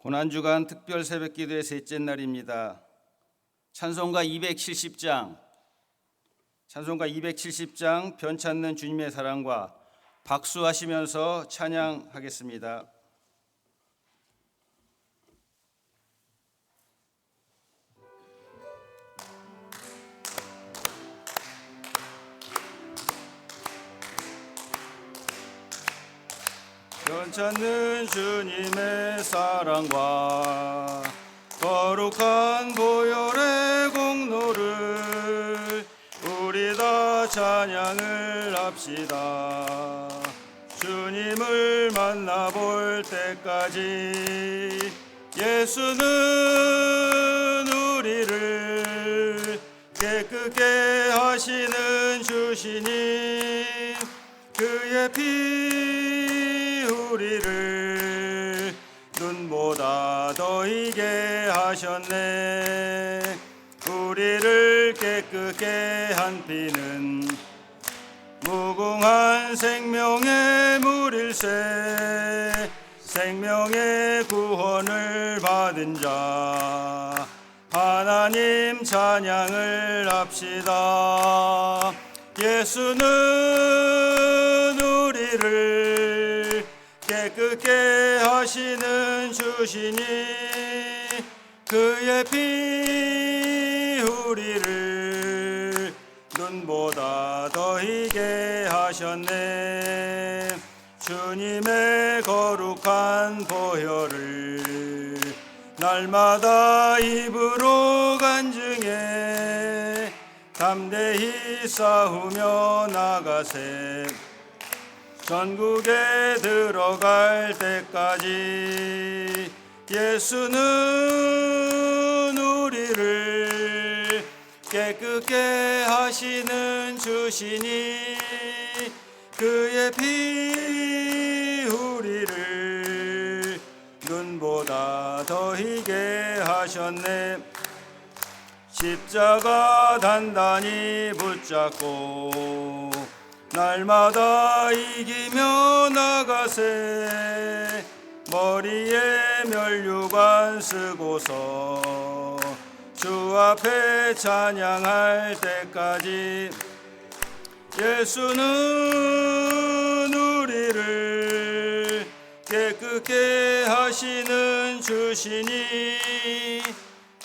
고난주간 특별 새벽기도의 셋째 날입니다. 찬송가 270장 변찮는 주님의 사랑과 박수하시면서 찬양하겠습니다. 변찮는 주님의 사랑과 거룩한 보혈의 공로를 우리 다 찬양을 합시다. 주님을 만나볼 때까지 예수는 우리를 깨끗게 하시는 주시니 그의 피 우리를 눈보다 더 희게 하셨네. 우리를 깨끗게 한 피는 무궁한 생명의 물일세. 생명의 구원을 받은 자 하나님 찬양을 합시다. 예수는 우리를 깨끗게 하시는 주시니 그의 피 우리를 눈보다 더 희게 하셨네. 주님의 거룩한 보혈을 날마다 입으로 간증해 담대히 싸우며 나가세. 전국에 들어갈 때까지 예수는 우리를 깨끗게 하시는 주시니 그의 피 우리를 눈보다 더 희게 하셨네. 십자가 단단히 붙잡고 날마다 이기며 나가세. 머리에 면류관 쓰고서 주 앞에 찬양할 때까지 예수는 우리를 깨끗게 하시는 주시니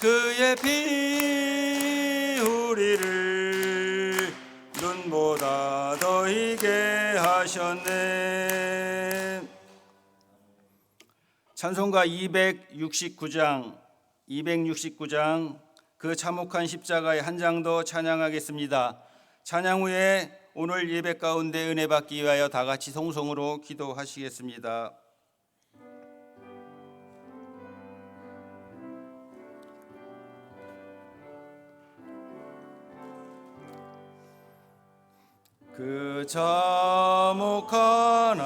그의 피 우리를 눈보다 더 희게 하셨네. 찬송가 269장 그 참혹한 십자가의 한 장 더 찬양하겠습니다. 찬양 후에 오늘 예배 가운데 은혜 받기 위하여 다 같이 송성으로 기도하시겠습니다. 그 참혹한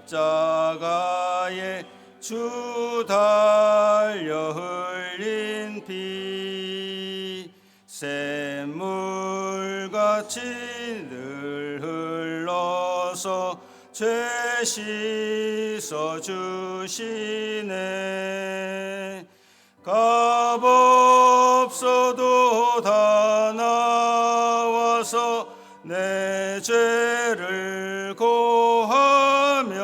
십자가에 주 달려 흘린 피 샘물같이 늘 흘러서 죄 씻어 주시네. 값없어도 다 나와서 내 죄를 고하면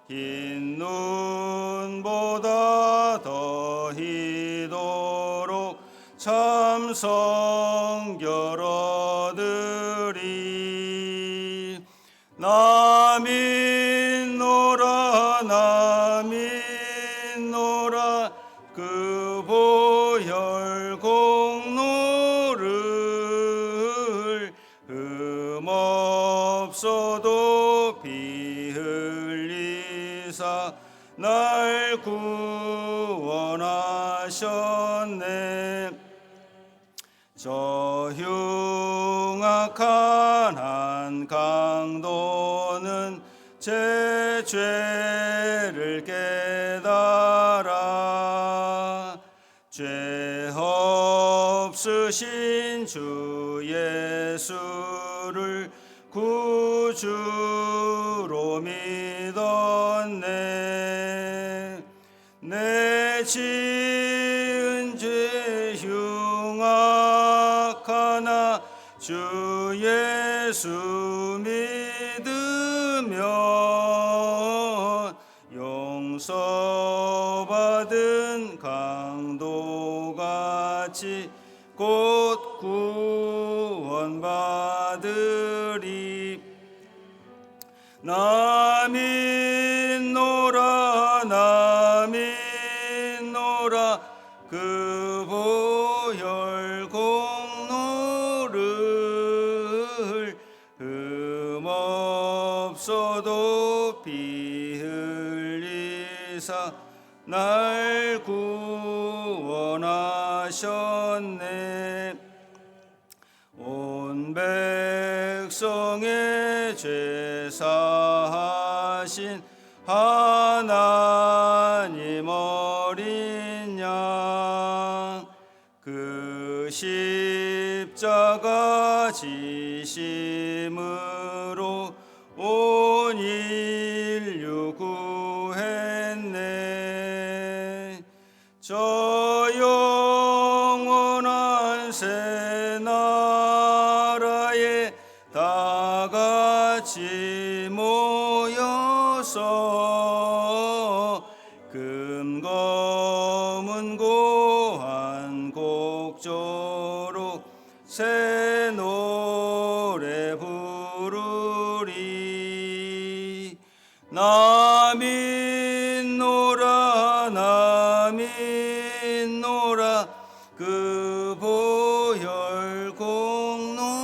흰 눈보다 더 희도록 참 성결 얻으리. 나 믿노라 그 보혈 공로를 흠없어도 피 흘리사 날 구원하셨네. 저 흉악한 한 강도는 제 죄를 깨달아 죄 없으신 주 예수를 구주로 믿었네. 지은 죄 흉악하나 주 예수 믿으면 용서받은 강도같이 곧 구원받으리. 나 믿노라 나 믿노라 그 보혈 공로를 흠없어도 피 흘리사 날 구원하셨네. 온 백성의 죄 사하신 하나님 어린 양, 그 십자가 지심으로 온 인류 구했네. 저 영원한 새 나라에 다 같이 모여서 금검은 고한 곡조로 새 노래 부르리. 나 믿노라 나 믿노라 그 보혈 공로를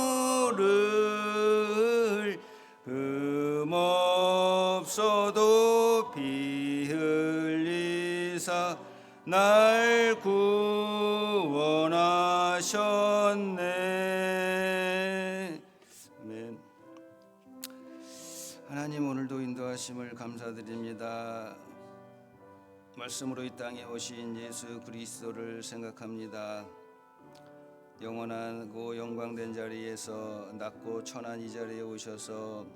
흠없어도 피 흘리사 날 구원하셨네. 아멘. 하나님, 오늘도 인도하심을 감사드립니다. 말씀으로 이 땅에 오신 예수 그리스도를 생각합니다. 영원하고 영광된 자리에서 낮고 천한 이 자리에 오셔서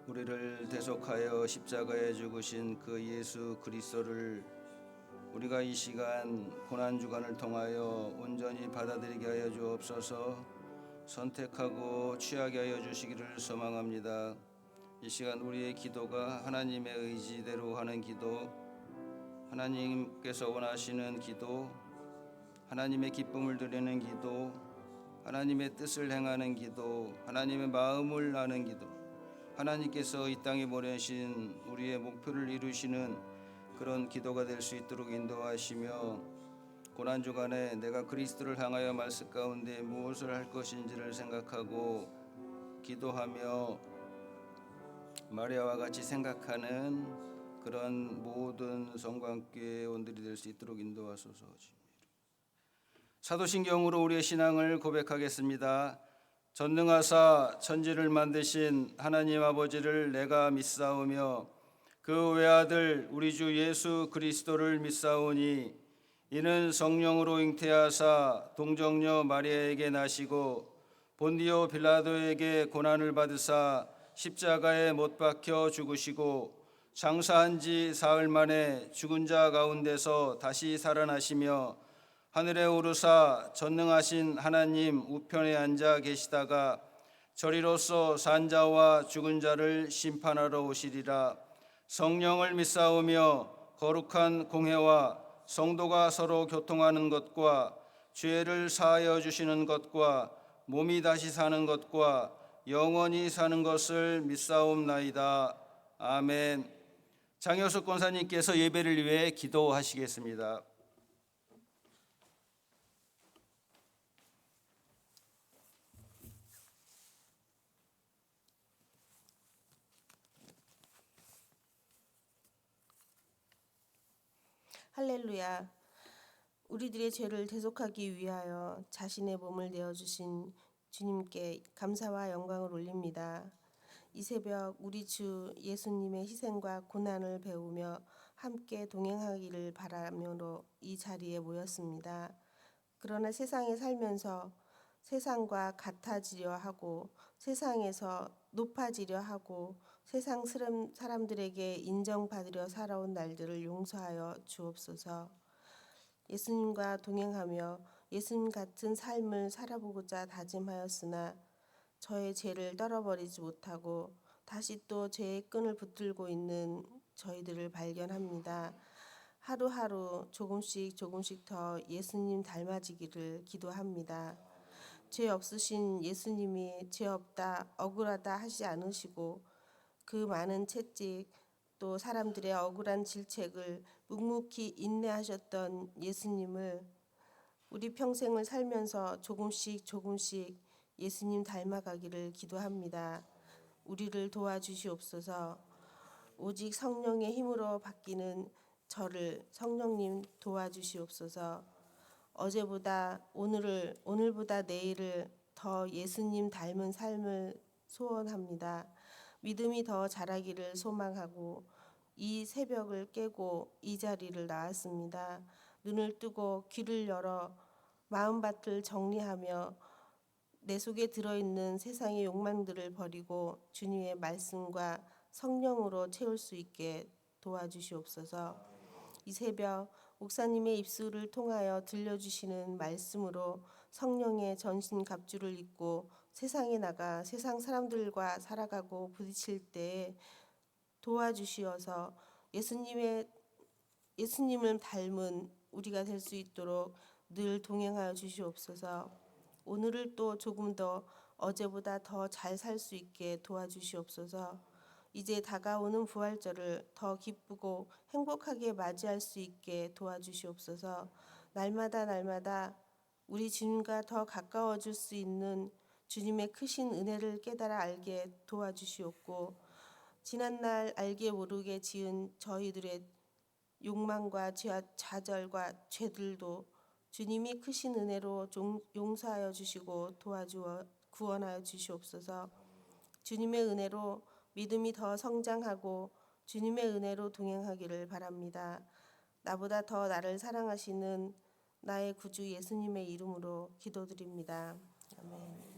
우리를 대속하여 십자가에 죽으신 그 예수 그리스도를 우리가 이 시간 고난주간을 통하여 온전히 받아들이게 하여 주옵소서. 선택하고 취하게 하여 주시기를 소망합니다. 이 시간 우리의 기도가 하나님의 의지대로 하는 기도, 하나님께서 원하시는 기도, 하나님의 기쁨을 드리는 기도, 하나님의 뜻을 행하는 기도, 하나님의 마음을 아는 기도, 하나님께서 이 땅에 보내신 우리의 목표를 이루시는 그런 기도가 될 수 있도록 인도하시며, 고난주간에 내가 그리스도를 향하여 말씀 가운데 무엇을 할 것인지를 생각하고 기도하며 마리아와 같이 생각하는 그런 모든 성광교회 원들이 될 수 있도록 인도하소서. 사도신경으로 우리의 신앙을 고백하겠습니다. 전능하사 천지를 만드신 하나님 아버지를 내가 믿사오며 그 외아들 우리 주 예수 그리스도를 믿사오니 이는 성령으로 잉태하사 동정녀 마리아에게 나시고 본디오 빌라도에게 고난을 받으사 십자가에 못 박혀 죽으시고 장사한 지 사흘 만에 죽은 자 가운데서 다시 살아나시며 하늘에 오르사 전능하신 하나님 우편에 앉아 계시다가 저리로서 산 자와 죽은 자를 심판하러 오시리라. 성령을 믿사오며 거룩한 공회와 성도가 서로 교통하는 것과 죄를 사하여 주시는 것과 몸이 다시 사는 것과 영원히 사는 것을 믿사옵나이다. 아멘. 장효숙 권사님께서 예배를 위해 기도하시겠습니다. 할렐루야. 우리들의 죄를 대속하기 위하여 자신의 몸을 내어주신 주님께 감사와 영광을 올립니다. 이 새벽 우리 주 예수님의 희생과 고난을 배우며 함께 동행하기를 바라며 이 자리에 모였습니다. 그러나 세상에 살면서 세상과 같아지려 하고 세상에서 높아지려 하고 세상 사람들에게 인정받으려 살아온 날들을 용서하여 주옵소서. 예수님과 동행하며 예수님 같은 삶을 살아보고자 다짐하였으나 저의 죄를 떨어버리지 못하고 다시 또 죄의 끈을 붙들고 있는 저희들을 발견합니다. 하루하루 조금씩 더 예수님 닮아지기를 기도합니다. 죄 없으신 예수님이 죄 없다, 억울하다 하지 않으시고 그 많은 채찍 또 사람들의 억울한 질책을 묵묵히 인내하셨던 예수님을 우리 평생을 살면서 조금씩 예수님 닮아가기를 기도합니다. 우리를 도와주시옵소서. 오직 성령의 힘으로 바뀌는 저를 성령님 도와주시옵소서. 어제보다 오늘보다 내일을 더 예수님 닮은 삶을 소원합니다. 믿음이 더 자라기를 소망하고 이 새벽을 깨고 이 자리를 나왔습니다. 눈을 뜨고 귀를 열어 마음밭을 정리하며 내 속에 들어있는 세상의 욕망들을 버리고 주님의 말씀과 성령으로 채울 수 있게 도와주시옵소서. 이 새벽 목사님의 입술을 통하여 들려주시는 말씀으로 성령의 전신 갑주를 입고 세상에 나가 세상 사람들과 살아가고 부딪힐 때에 도와주시어서 예수님을 닮은 우리가 될 수 있도록 늘 동행하여 주시옵소서. 오늘을 또 조금 더 어제보다 더 잘 살 수 있게 도와주시옵소서. 이제 다가오는 부활절을 더 기쁘고 행복하게 맞이할 수 있게 도와주시옵소서. 날마다 우리 주님과 더 가까워질 수 있는 주님의 크신 은혜를 깨달아 알게 도와주시옵고 지난날 알게 모르게 지은 저희들의 욕망과 좌절과 죄들도 주님이 크신 은혜로 용서하여 주시고 도와주어 구원하여 주시옵소서. 주님의 은혜로 믿음이 더 성장하고 주님의 은혜로 동행하기를 바랍니다. 나보다 더 나를 사랑하시는 나의 구주 예수님의 이름으로 기도드립니다. 아멘.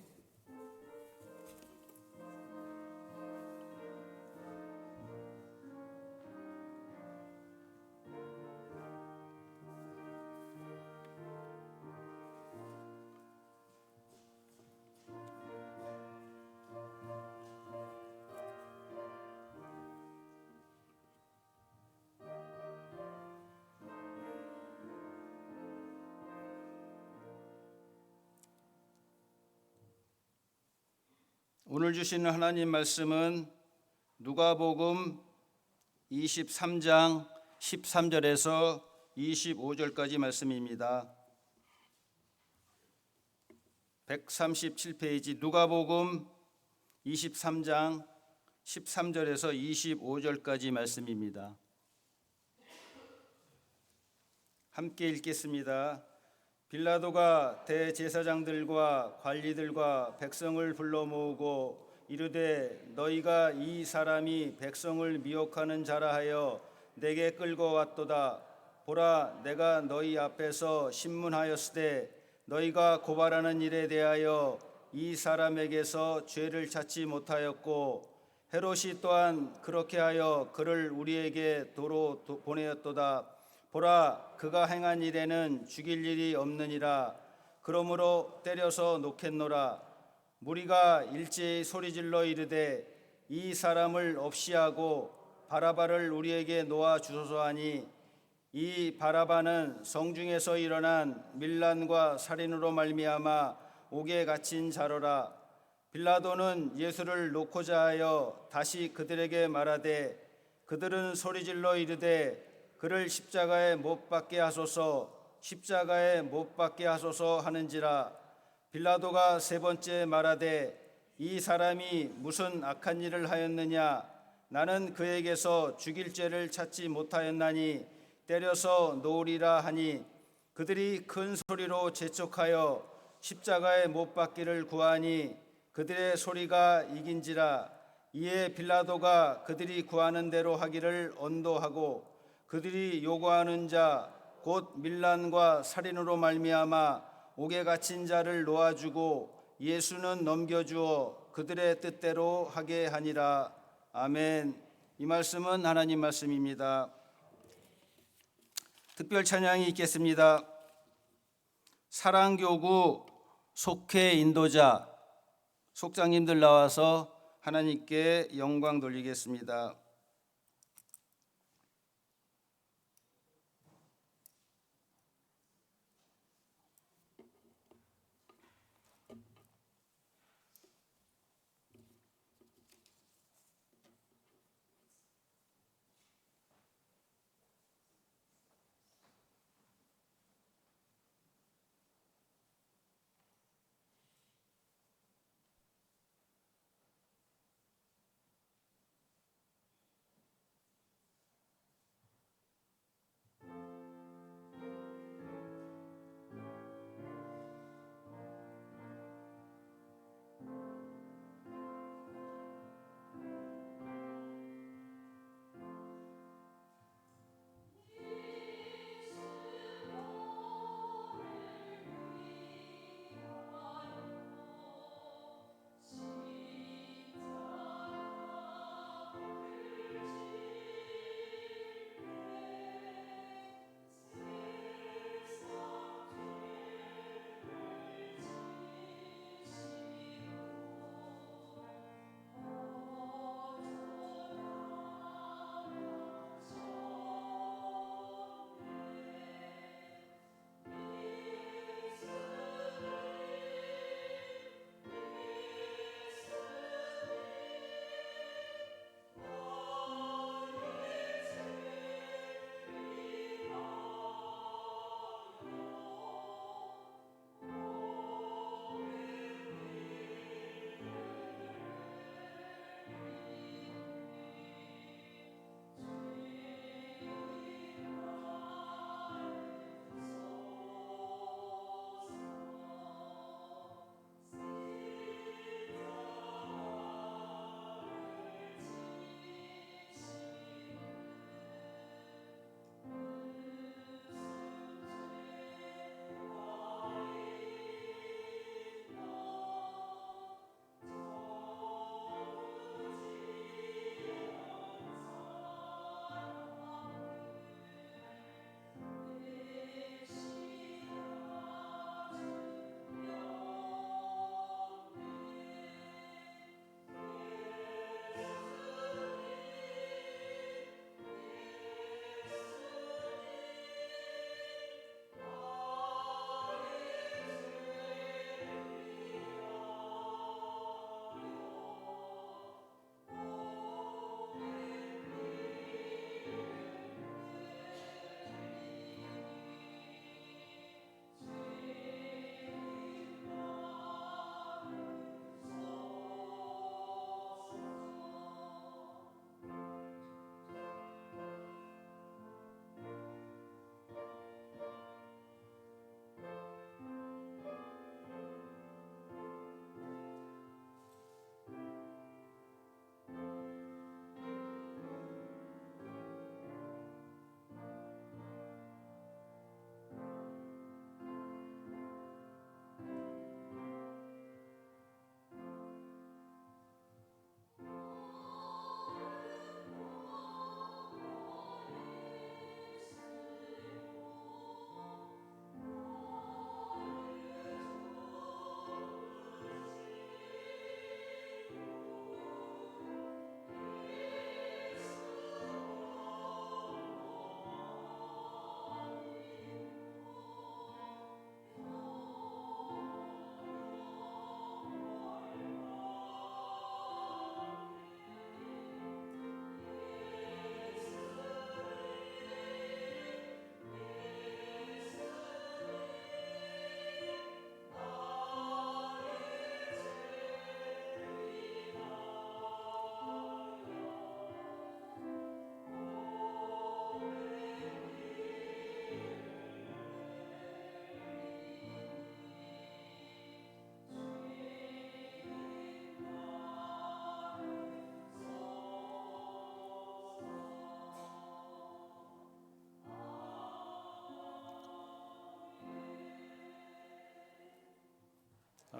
오늘 주시는 하나님 말씀은 누가복음 23장 13절에서 25절까지 말씀입니다. 137페이지 누가복음 23장 13절에서 25절까지 말씀입니다. 함께 읽겠습니다. 빌라도가 대제사장들과 관리들과 백성을 불러 모으고 이르되 너희가 이 사람이 백성을 미혹하는 자라 하여 내게 끌고 왔도다. 보라, 내가 너희 앞에서 신문하였으되 너희가 고발하는 일에 대하여 이 사람에게서 죄를 찾지 못하였고 헤롯이 또한 그렇게 하여 그를 우리에게 도로 보내었도다. 보라, 그가 행한 일에는 죽일 일이 없느니라. 그러므로 때려서 놓겠노라. 무리가 일제히 소리질러 이르되 이 사람을 없이 하고 바라바를 우리에게 놓아 주소서 하니 이 바라바는 성중에서 일어난 밀란과 살인으로 말미암아 옥에 갇힌 자로라. 빌라도는 예수를 놓고자 하여 다시 그들에게 말하되 그들은 소리질러 이르되 그를 십자가에 못 박게 하소서, 십자가에 못 박게 하소서 하는지라. 빌라도가 세 번째 말하되 이 사람이 무슨 악한 일을 하였느냐. 나는 그에게서 죽일 죄를 찾지 못하였나니 때려서 놓으리라 하니 그들이 큰 소리로 재촉하여 십자가에 못 박기를 구하니 그들의 소리가 이긴지라. 이에 빌라도가 그들이 구하는 대로 하기를 언도하고 그들이 요구하는 자 곧 밀란과 살인으로 말미암아 옥에 갇힌 자를 놓아주고 예수는 넘겨주어 그들의 뜻대로 하게 하니라. 아멘. 이 말씀은 하나님 말씀입니다. 특별 찬양이 있겠습니다. 사랑교구 속회 인도자 속장님들 나와서 하나님께 영광 돌리겠습니다.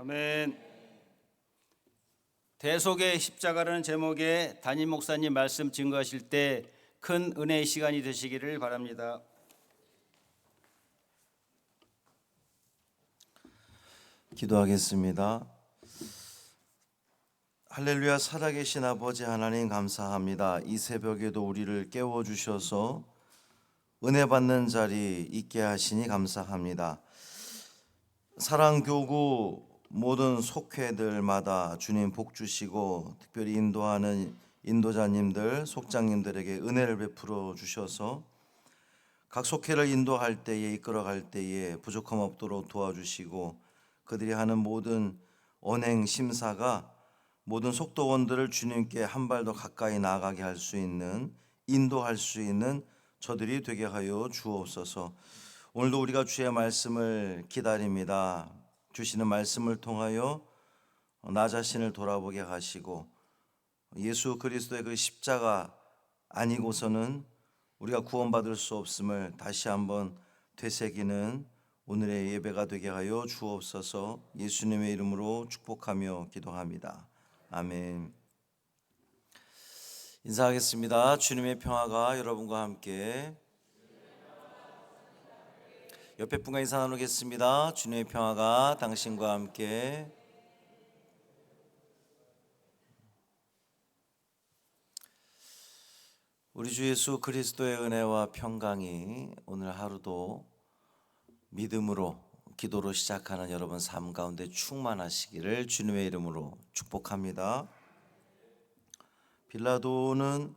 아멘. 대속의 십자가라는 제목의 담임 목사님 말씀 증거하실 때 큰 은혜의 시간이 되시기를 바랍니다. 기도하겠습니다. 할렐루야. 살아계신 아버지 하나님 감사합니다. 이 새벽에도 우리를 깨워주셔서 은혜 받는 자리 있게 하시니 감사합니다. 사랑교구 모든 속회들마다 주님 복 주시고 특별히 인도하는 인도자님들, 속장님들에게 은혜를 베풀어 주셔서 각 속회를 인도할 때에 이끌어갈 때에 부족함 없도록 도와주시고 그들이 하는 모든 언행 심사가 모든 속도원들을 주님께 한 발 더 가까이 나아가게 할 수 있는, 인도할 수 있는 저들이 되게 하여 주옵소서. 오늘도 우리가 주의 말씀을 기다립니다. 주시는 말씀을 통하여 나 자신을 돌아보게 하시고 예수 그리스도의 그 십자가 아니고서는 우리가 구원받을 수 없음을 다시 한번 되새기는 오늘의 예배가 되게 하여 주옵소서. 예수님의 이름으로 축복하며 기도합니다. 아멘. 인사하겠습니다. 주님의 평화가 여러분과 함께. 옆에 분과 인사 나누겠습니다. 주님의 평화가 당신과 함께. 우리 주 예수 그리스도의 은혜와 평강이 오늘 하루도 믿음으로 기도로 시작하는 여러분 삶 가운데 충만하시기를 주님의 이름으로 축복합니다. 빌라도는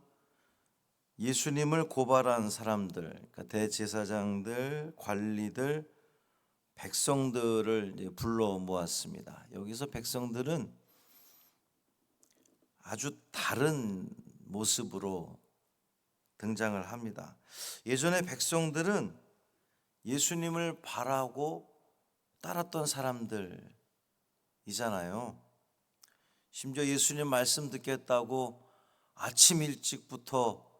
예수님을 고발한 사람들, 그러니까 대제사장들, 관리들, 백성들을 불러 모았습니다. 여기서 백성들은 아주 다른 모습으로 등장을 합니다. 예전에 백성들은 예수님을 바라고 따랐던 사람들이잖아요. 심지어 예수님 말씀 듣겠다고 아침 일찍부터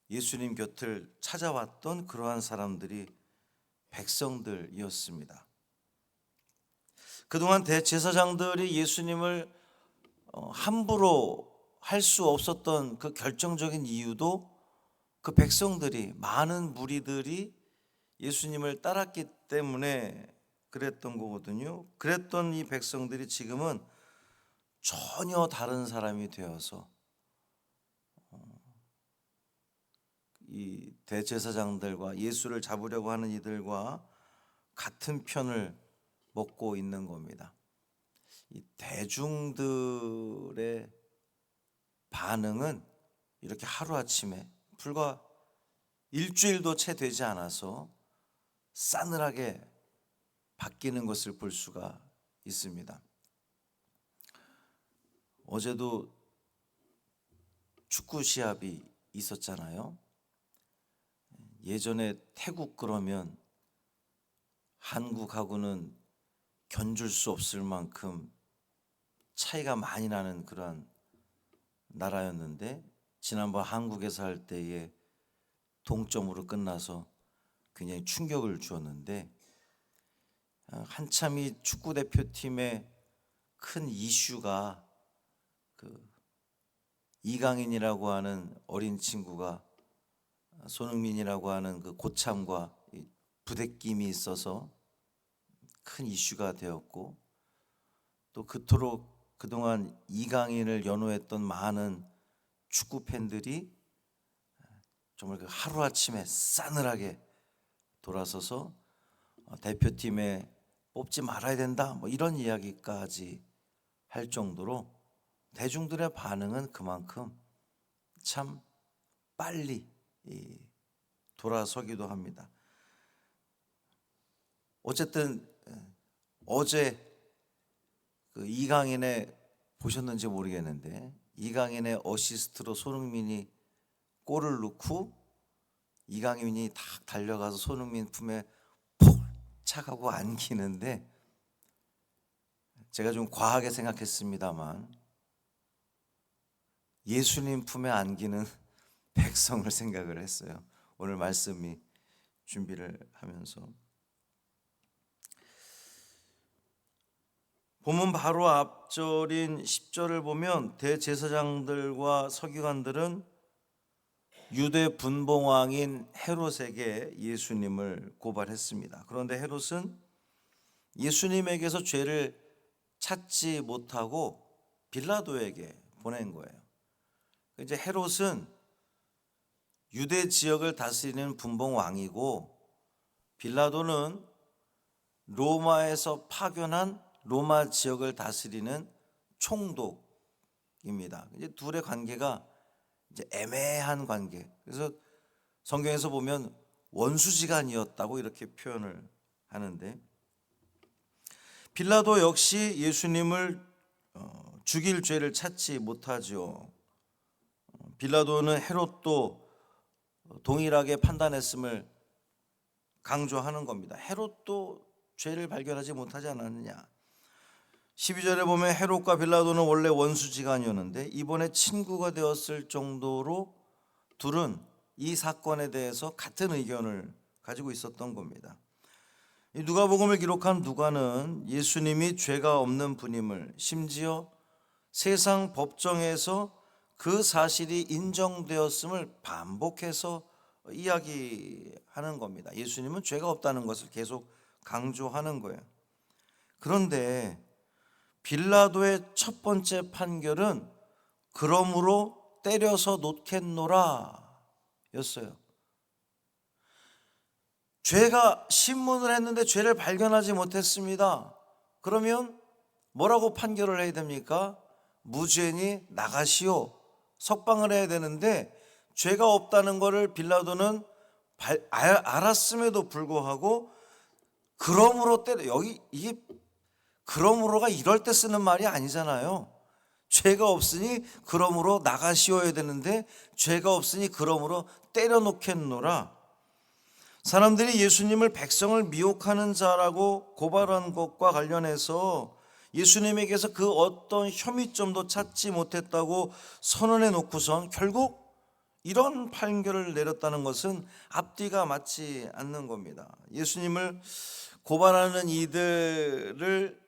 예수님 곁을 찾아왔던 그러한 사람들이 백성들이었습니다. 그동안 대제사장들이 예수님을 함부로 할 수 없었던 그 결정적인 이유도 그 백성들이, 많은 무리들이 예수님을 따랐기 때문에 그랬던 거거든요. 그랬던 이 백성들이 지금은 전혀 다른 사람이 되어서 이 대제사장들과 예수를 잡으려고 하는 이들과 같은 편을 먹고 있는 겁니다. 이 대중들의 반응은 이렇게 하루아침에 불과 일주일도 채 되지 않아서 싸늘하게 바뀌는 것을 볼 수가 있습니다. 어제도 축구 시합이 있었잖아요. 예전에 태국 그러면 한국하고는 견줄 수 없을 만큼 차이가 많이 나는 그런 나라였는데 지난번 한국에서 할 때에 동점으로 끝나서 굉장히 충격을 주었는데 한참 이 축구 대표팀의 큰 이슈가 그 이강인이라고 하는 어린 친구가 손흥민이라고 하는 그 고참과 부대낌이 있어서 큰 이슈가 되었고 또 그토록 그동안 이강인을 연호했던 많은 축구 팬들이 정말 그 하루아침에 싸늘하게 돌아서서 대표팀에 뽑지 말아야 된다 뭐 이런 이야기까지 할 정도로 대중들의 반응은 그만큼 참 빨리 돌아서기도 합니다. 어쨌든 어제 그 이강인의 보셨는지 모르겠는데 이강인의 어시스트로 손흥민이 골을 넣고 이강인이 딱 달려가서 손흥민 품에 푹 착하고 안기는데 제가 좀 과하게 생각했습니다만 예수님 품에 안기는 백성을 생각을 했어요. 오늘 말씀이 준비를 하면서 본문 바로 앞절인 10절을 보면 대제사장들과 서기관들은 유대 분봉왕인 헤롯에게 예수님을 고발했습니다. 그런데 헤롯은 예수님에게서 죄를 찾지 못하고 빌라도에게 보낸 거예요. 이제 헤롯은 유대 지역을 다스리는 분봉왕이고 빌라도는 로마에서 파견한 로마 지역을 다스리는 총독입니다. 이제 둘의 관계가 이제 애매한 관계. 그래서 성경에서 보면 원수지간이었다고 이렇게 표현을 하는데, 빌라도 역시 예수님을 죽일 죄를 찾지 못하죠. 빌라도는 헤롯도 동일하게 판단했음을 강조하는 겁니다. 헤롯도 죄를 발견하지 못하지 않았느냐. 12절에 보면 헤롯과 빌라도는 원래 원수지간이었는데 이번에 친구가 되었을 정도로 둘은 이 사건에 대해서 같은 의견을 가지고 있었던 겁니다. 이 누가복음을 기록한 누가는 예수님이 죄가 없는 분임을, 심지어 세상 법정에서 그 사실이 인정되었음을 반복해서 이야기하는 겁니다. 예수님은 죄가 없다는 것을 계속 강조하는 거예요. 그런데 빌라도의 첫 번째 판결은 그러므로 때려서 놓겠노라 였어요. 죄가 신문을 했는데 죄를 발견하지 못했습니다. 그러면 뭐라고 판결을 해야 됩니까? 무죄니 나가시오, 석방을 해야 되는데 죄가 없다는 것을 빌라도는 알았음에도 불구하고 그러므로 때려, 여기 이게 그러므로가 이럴 때 쓰는 말이 아니잖아요. 죄가 없으니 그러므로 나가시어야 되는데 죄가 없으니 그러므로 때려놓겠노라. 사람들이 예수님을 백성을 미혹하는 자라고 고발한 것과 관련해서 예수님에게서 그 어떤 혐의점도 찾지 못했다고 선언해 놓고선 결국 이런 판결을 내렸다는 것은 앞뒤가 맞지 않는 겁니다. 예수님을 고발하는 이들을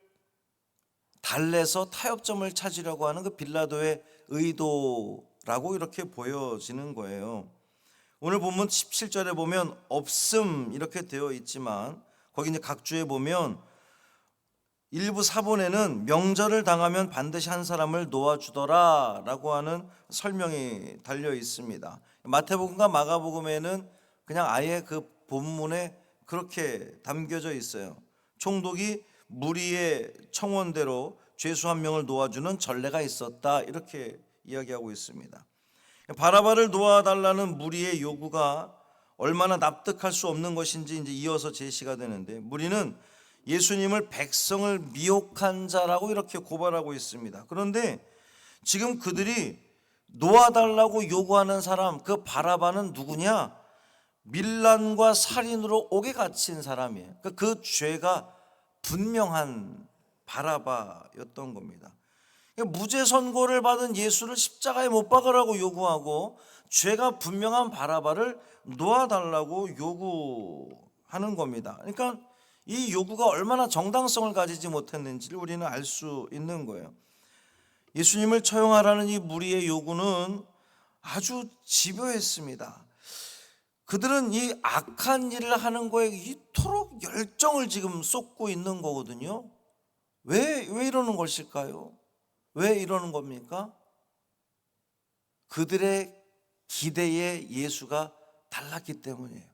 달래서 타협점을 찾으려고 하는 그 빌라도의 의도라고 이렇게 보여지는 거예요. 오늘 본문 17절에 보면 없음 이렇게 되어 있지만 거기 이제 각주에 보면 일부 사본에는 명절을 당하면 반드시 한 사람을 놓아주더라 라고 하는 설명이 달려 있습니다. 마태복음과 마가복음에는 그냥 아예 그 본문에 그렇게 담겨져 있어요. 총독이 무리의 청원대로 죄수 한 명을 놓아주는 전례가 있었다 이렇게 이야기하고 있습니다. 바라바를 놓아달라는 무리의 요구가 얼마나 납득할 수 없는 것인지 이제 이어서 제시가 되는데, 무리는 예수님을 백성을 미혹한 자라고 이렇게 고발하고 있습니다. 그런데 지금 그들이 놓아달라고 요구하는 사람, 그 바라바는 누구냐? 밀란과 살인으로 옥에 갇힌 사람이에요. 그 죄가 분명한 바라바였던 겁니다. 무죄 선고를 받은 예수를 십자가에 못 박으라고 요구하고 죄가 분명한 바라바를 놓아달라고 요구하는 겁니다. 그러니까 이 요구가 얼마나 정당성을 가지지 못했는지를 우리는 알 수 있는 거예요. 예수님을 처형하라는 이 무리의 요구는 아주 집요했습니다. 그들은 이 악한 일을 하는 거에 이토록 열정을 지금 쏟고 있는 거거든요. 왜 이러는 것일까요? 왜 이러는 겁니까? 그들의 기대에 예수가 달랐기 때문이에요.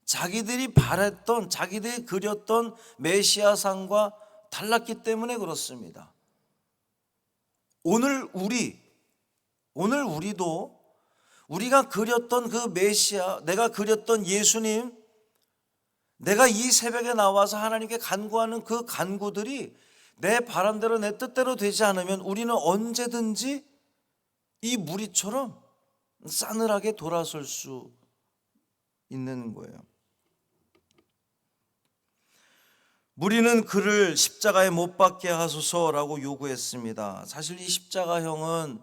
자기들이 바랬던, 자기들이 그렸던 메시아상과 달랐기 때문에 그렇습니다. 오늘 우리도 우리가 그렸던 그 메시아, 내가 그렸던 예수님, 내가 이 새벽에 나와서 하나님께 간구하는 그 간구들이 내 바람대로 내 뜻대로 되지 않으면 우리는 언제든지 이 무리처럼 싸늘하게 돌아설 수 있는 거예요. 무리는 그를 십자가에 못 박게 하소서라고 요구했습니다. 사실 이 십자가형은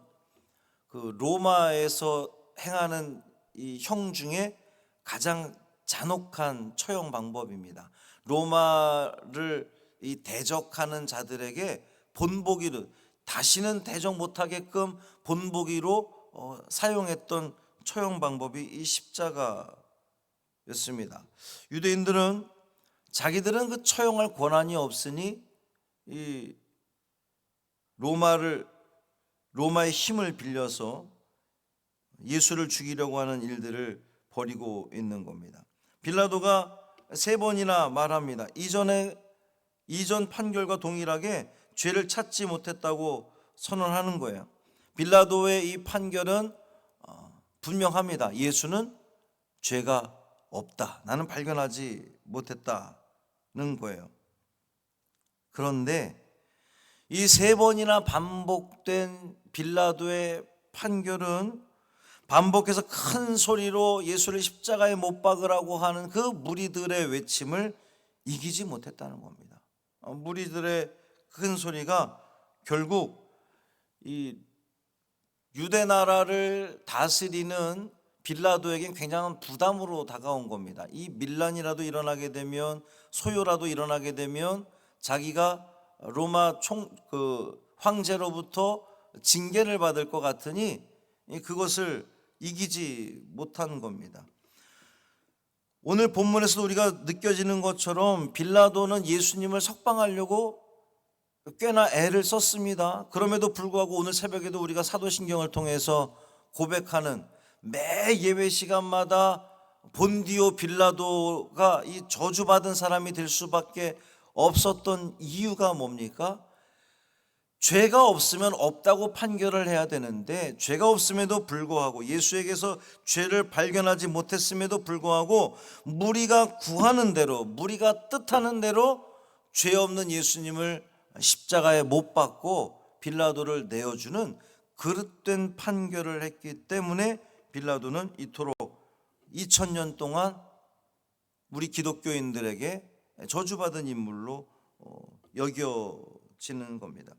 그 로마에서 행하는 이 형 중에 가장 잔혹한 처형 방법입니다. 로마를 이 대적하는 자들에게 본보기로 다시는 대적 못하게끔 본보기로 사용했던 처형 방법이 이 십자가였습니다. 유대인들은 자기들은 그 처형할 권한이 없으니 이 로마의 힘을 빌려서 예수를 죽이려고 하는 일들을 벌이고 있는 겁니다. 빌라도가 3번이나 말합니다. 이전 판결과 동일하게 죄를 찾지 못했다고 선언하는 거예요. 빌라도의 이 판결은 분명합니다. 예수는 죄가 없다. 나는 발견하지 못했다는 거예요. 그런데 이 3번이나 반복된 빌라도의 판결은 반복해서 큰 소리로 예수를 십자가에 못 박으라고 하는 그 무리들의 외침을 이기지 못했다는 겁니다. 무리들의 큰 소리가 결국 이 유대 나라를 다스리는 빌라도에겐 굉장한 부담으로 다가온 겁니다. 이 밀란이라도 일어나게 되면, 소요라도 일어나게 되면 자기가 로마 황제로부터 징계를 받을 것 같으니 그것을 이기지 못한 겁니다. 오늘 본문에서도 우리가 느껴지는 것처럼 빌라도는 예수님을 석방하려고 꽤나 애를 썼습니다. 그럼에도 불구하고 오늘 새벽에도 우리가 사도신경을 통해서 고백하는 매 예배 시간마다 본디오 빌라도가 이 저주받은 사람이 될 수밖에 없었던 이유가 뭡니까? 죄가 없으면 없다고 판결을 해야 되는데 죄가 없음에도 불구하고 예수에게서 죄를 발견하지 못했음에도 불구하고 무리가 구하는 대로, 무리가 뜻하는 대로 죄 없는 예수님을 십자가에 못 박고 빌라도를 내어주는 그릇된 판결을 했기 때문에 빌라도는 이토록 2000년 동안 우리 기독교인들에게 저주받은 인물로 여겨지는 겁니다.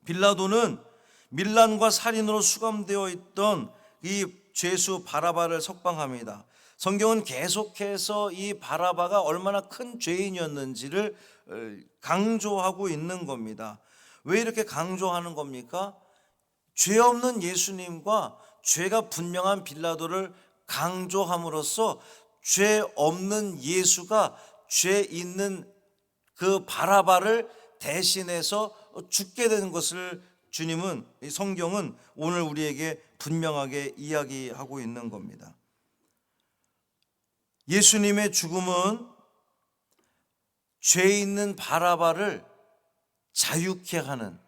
빌라도는 밀란과 살인으로 수감되어 있던 이 죄수 바라바를 석방합니다. 성경은 계속해서 이 바라바가 얼마나 큰 죄인이었는지를 강조하고 있는 겁니다. 왜 이렇게 강조하는 겁니까? 죄 없는 예수님과 죄가 분명한 빌라도를 강조함으로써 죄 없는 예수가 죄 있는 그 바라바를 대신해서 죽게 되는 것을 주님은, 성경은 오늘 우리에게 분명하게 이야기하고 있는 겁니다. 예수님의 죽음은 죄 있는 바라바를 자유케 하는,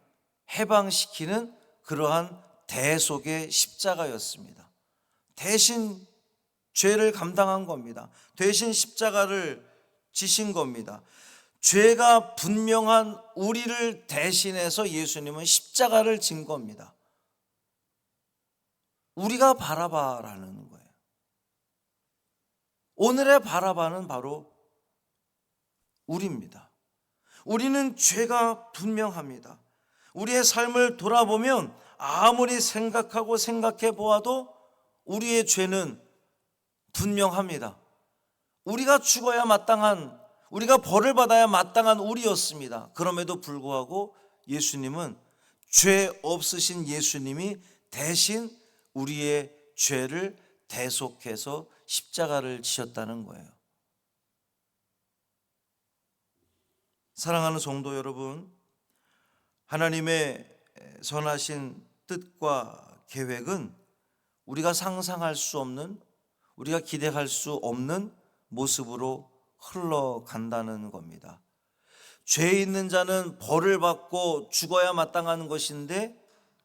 해방시키는 그러한 대속의 십자가였습니다. 대신 죄를 감당한 겁니다. 대신 십자가를 지신 겁니다. 죄가 분명한 우리를 대신해서 예수님은 십자가를 진 겁니다. 우리가 바라바라는 거예요. 오늘의 바라바는 바로 우리입니다. 우리는 죄가 분명합니다. 우리의 삶을 돌아보면 아무리 생각하고 생각해 보아도 우리의 죄는 분명합니다. 우리가 죽어야 마땅한, 우리가 벌을 받아야 마땅한 우리였습니다. 그럼에도 불구하고 예수님은, 죄 없으신 예수님이 대신 우리의 죄를 대속해서 십자가를 지셨다는 거예요. 사랑하는 성도 여러분, 하나님의 선하신 뜻과 계획은 우리가 상상할 수 없는, 우리가 기대할 수 없는 모습으로 흘러간다는 겁니다. 죄 있는 자는 벌을 받고 죽어야 마땅한 것인데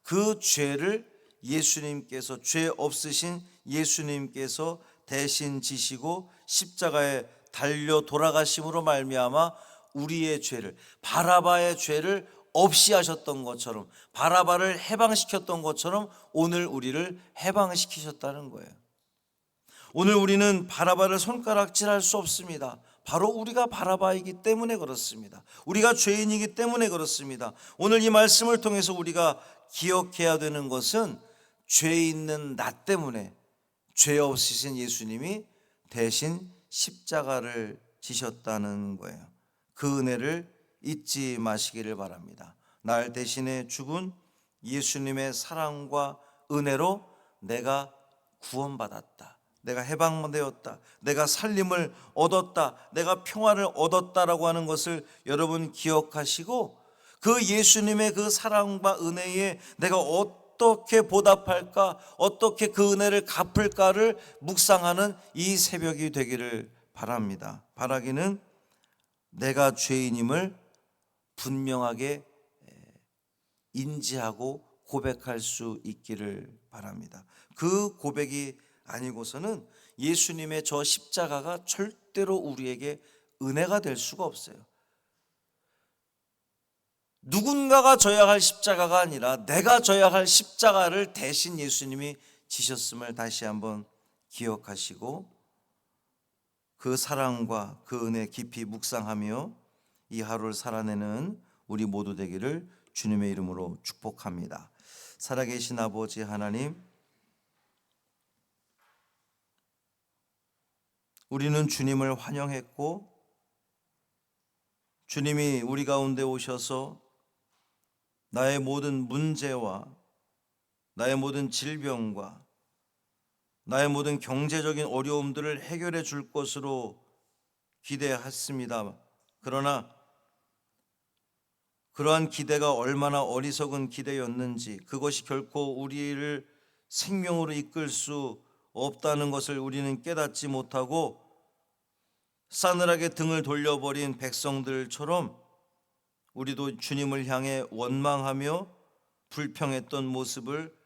그 죄를 예수님께서, 죄 없으신 예수님께서 대신 지시고 십자가에 달려 돌아가심으로 말미암아 우리의 죄를, 바라바의 죄를 없이 하셨던 것처럼, 바라바를 해방시켰던 것처럼 오늘 우리를 해방시키셨다는 거예요. 오늘 우리는 바라바를 손가락질할 수 없습니다. 바로 우리가 바라바이기 때문에 그렇습니다. 우리가 죄인이기 때문에 그렇습니다. 오늘 이 말씀을 통해서 우리가 기억해야 되는 것은 죄 있는 나 때문에 죄 없으신 예수님이 대신 십자가를 지셨다는 거예요. 그 은혜를 잊지 마시기를 바랍니다. 날 대신에 죽은 예수님의 사랑과 은혜로 내가 구원받았다, 내가 해방되었다, 내가 살림을 얻었다, 내가 평화를 얻었다라고 하는 것을 여러분 기억하시고, 그 예수님의 그 사랑과 은혜에 내가 어떻게 보답할까, 어떻게 그 은혜를 갚을까를 묵상하는 이 새벽이 되기를 바랍니다. 바라기는 내가 죄인임을 분명하게 인지하고 고백할 수 있기를 바랍니다. 그 고백이 아니고서는 예수님의 저 십자가가 절대로 우리에게 은혜가 될 수가 없어요. 누군가가 져야 할 십자가가 아니라 내가 져야 할 십자가를 대신 예수님이 지셨음을 다시 한번 기억하시고, 그 사랑과 그 은혜 깊이 묵상하며 이 하루를 살아내는 우리 모두 되기를 주님의 이름으로 축복합니다. 살아계신 아버지 하나님, 우리는 주님을 환영했고, 주님이 우리 가운데 오셔서 나의 모든 문제와 나의 모든 질병과 나의 모든 경제적인 어려움들을 해결해 줄 것으로 기대했습니다. 그러나 그러한 기대가 얼마나 어리석은 기대였는지, 그것이 결코 우리를 생명으로 이끌 수 없다는 것을 우리는 깨닫지 못하고 싸늘하게 등을 돌려버린 백성들처럼 우리도 주님을 향해 원망하며 불평했던 모습을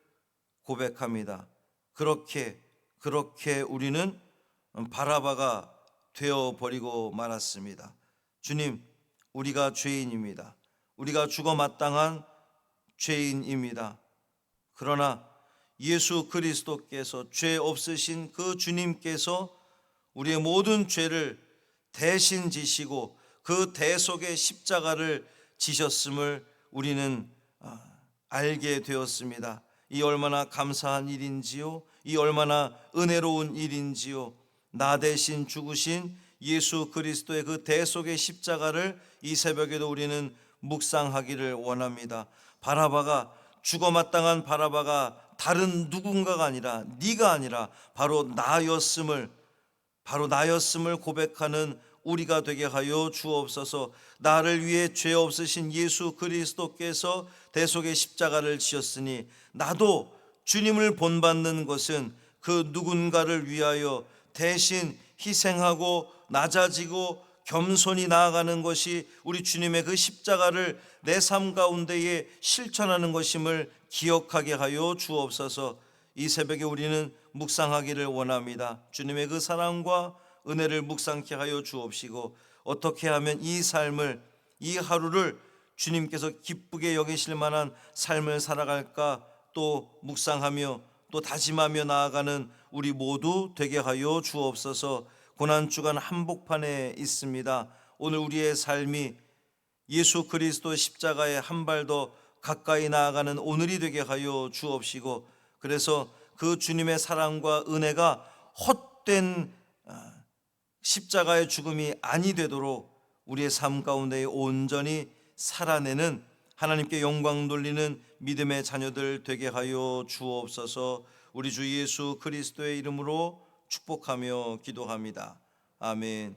고백합니다. 그렇게 우리는 바라바가 되어버리고 말았습니다. 주님, 우리가 죄인입니다. 우리가 죽어 마땅한 죄인입니다. 그러나 예수 그리스도께서, 죄 없으신 그 주님께서 우리의 모든 죄를 대신 지시고 그 대속의 십자가를 지셨음을 우리는 알게 되었습니다. 이 얼마나 감사한 일인지요, 이 얼마나 은혜로운 일인지요. 나 대신 죽으신 예수 그리스도의 그 대속의 십자가를 이 새벽에도 우리는 묵상하기를 원합니다. 바라바가, 죽어 마땅한 바라바가 다른 누군가가 아니라, 네가 아니라 바로 나였음을 고백하는 우리가 되게 하여 주옵소서. 나를 위해 죄 없으신 예수 그리스도께서 대속의 십자가를 지었으니 나도 주님을 본받는 것은 그 누군가를 위하여 대신 희생하고 낮아지고 겸손히 나아가는 것이 우리 주님의 그 십자가를 내 삶 가운데에 실천하는 것임을 기억하게 하여 주옵소서. 이 새벽에 우리는 묵상하기를 원합니다. 주님의 그 사랑과 은혜를 묵상케 하여 주옵시고, 어떻게 하면 이 삶을, 이 하루를 주님께서 기쁘게 여기실 만한 삶을 살아갈까 또 묵상하며 또 다짐하며 나아가는 우리 모두 되게 하여 주옵소서. 고난주간 한복판에 있습니다. 오늘 우리의 삶이 예수 그리스도 십자가에 한 발 더 가까이 나아가는 오늘이 되게 하여 주옵시고, 그래서 그 주님의 사랑과 은혜가 헛된 십자가의 죽음이 아니 되도록 우리의 삶 가운데 온전히 살아내는, 하나님께 영광 돌리는 믿음의 자녀들 되게 하여 주옵소서. 우리 주 예수 그리스도의 이름으로 축복하며 기도합니다. 아멘.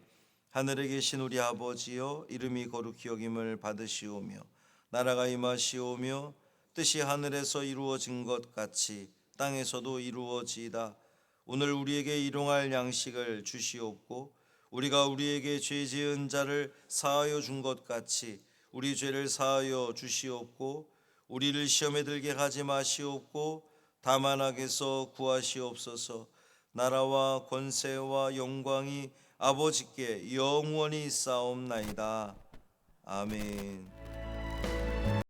하늘에 계신 우리 아버지여, 이름이 거룩히 여김을 받으시오며 나라가 임하시오며 뜻이 하늘에서 이루어진 것 같이 땅에서도 이루어지이다. 오늘 우리에게 일용할 양식을 주시옵고, 우리가 우리에게 죄 지은 자를 사하여 준 것 같이 우리 죄를 사하여 주시옵고, 우리를 시험에 들게 하지 마시옵고 다만 악에서 구하시옵소서. 나라와 권세와 영광이 아버지께 영원히 있사옵나이다. 아멘.